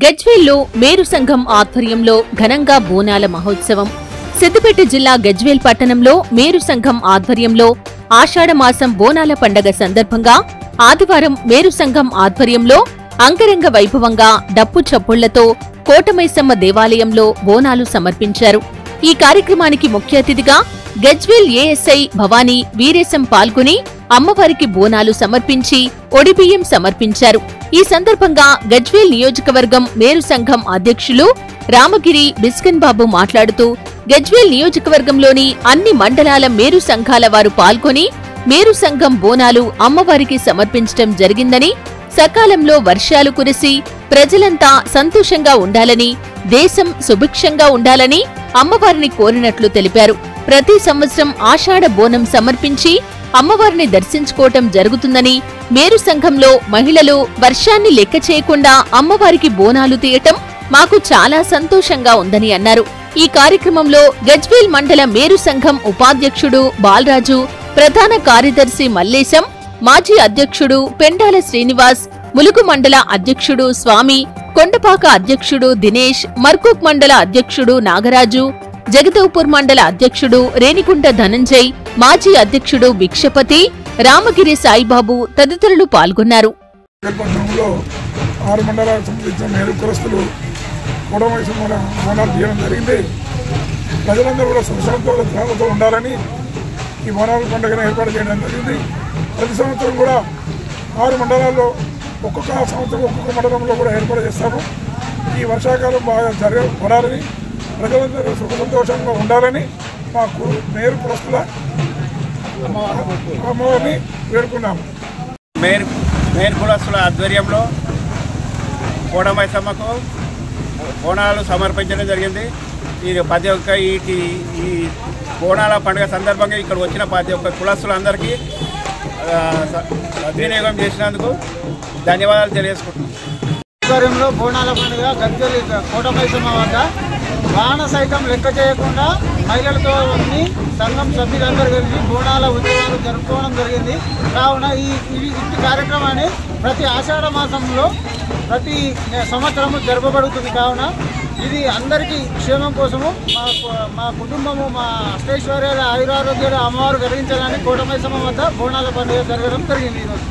గజ్వేల్లో మేరు సంఘం ఆధ్వర్యంలో ఘనంగా బోనాల మహోత్సవం. సిద్దిపేట జిల్లా గజ్వేల్ పట్టణంలో మేరు సంఘం ఆధ్వర్యంలో ఆషాఢమాసం బోనాల పండగ సందర్భంగా ఆదివారం మేరు సంఘం ఆధ్వర్యంలో అంగరంగ వైభవంగా డప్పు చప్పుళ్లతో కోటమైసమ్మ దేవాలయంలో బోనాలు సమర్పించారు. ఈ కార్యక్రమానికి ముఖ్య అతిథిగా గజ్వేల్ ఏఎస్ఐ భవానీ వీరేశం పాల్గొని అమ్మవారికి బోనాలు సమర్పించి ఒడిబియ్యం సమర్పించారు. ఈ సందర్భంగా గజ్వేల్ నియోజకవర్గం మేరు సంఘం అధ్యక్షులు రామగిరి బిస్కన్ బాబు మాట్లాడుతూ గజ్వేల్ నియోజకవర్గంలోని అన్ని మండలాల మేరు సంఘాల వారు పాల్గొని మేరు సంఘం బోనాలు అమ్మవారికి సమర్పించడం జరిగిందని, సకాలంలో వర్షాలు కురిసి ప్రజలంతా సంతోషంగా ఉండాలని, దేశం సుభిక్షంగా ఉండాలని అమ్మవారిని కోరినట్లు తెలిపారు. ప్రతి సంవత్సరం ఆషాఢ బోనం సమర్పించి అమ్మవారిని దర్శించుకోవటం జరుగుతుందని, మేరు సంఘంలో మహిళలు వర్షాన్ని లెక్క చేయకుండా అమ్మవారికి బోనాలు తీయటం మాకు చాలా సంతోషంగా ఉందని అన్నారు. ఈ కార్యక్రమంలో గజ్వేల్ మండల మేరు సంఘం ఉపాధ్యక్షుడు బాలరాజు, ప్రధాన కార్యదర్శి మల్లేశం, మాజీ అధ్యక్షుడు పెండాల శ్రీనివాస్, ములుగు మండల అధ్యక్షుడు స్వామి, కొండపాక అధ్యక్షుడు దినేష్, మర్కూక్ మండల అధ్యక్షుడు నాగరాజు, జగదేవ్పూర్ మండల అధ్యక్షుడు రేణిగుంట ధనంజయ్, మాజీ అధ్యక్షుడు భిక్షపతి, రామగిరి సాయిబాబు తదితరులు పాల్గొన్నారు. ప్రజలందరూ కూడా సుఖశాంతులతో ఉండాలని ఈ బోనాల పండుగను ఏర్పాటు చేయడం జరిగింది. ప్రతి సంవత్సరం కూడా 6 మండలాల్లో ఒక్కొక్క సంవత్సరం ఒక్కొక్క మండలంలో కూడా ఏర్పాటు చేస్తాము. ఈ వర్షాకాలం బాగా జరగాలని, ప్రజలందరూ సుఖ సంతోషంగా ఉండాలని మాకు మేరు కులస్తుల అమ్మవారిని వేడుకున్నాము. మేరు కులస్తుల ఆధ్వర్యంలో కోటమైసమ్మకు బోనాలు సమర్పించడం జరిగింది. ఇది ప్రతి ఒక్క ఈ బోనాల పండుగ సందర్భంగా ఇక్కడ వచ్చిన ప్రతి ఒక్క కులస్తులందరికీ సద్వినియోగం చేసినందుకు ధన్యవాదాలు తెలియజేసుకుంటున్నాం. ఆధ్వర్యంలో బోనాల పండుగ గజ్వేల్ కోటమైసమ్మ వద్ద వాన సైతం లెక్క చేయకుండా మహిళలతో అన్ని సంఘం సభ్యులందరూ కలిసి బోనాల ఉత్సవాలు జరుపుకోవడం జరిగింది. కావున ఈ కార్యక్రమాన్ని ప్రతి ఆషాఢ మాసంలో ప్రతి సంవత్సరము జరపబడుతుంది. కావున ఇది అందరికీ క్షేమం కోసము మా కుటుంబము, మా అష్టైశ్వర్యాల ఆయురారోగ్యాలు అమ్మవారు కలిగించాలని కోటమైసమ్మ వద్ద బోనాల పండుగ జరగడం జరిగింది ఈరోజు.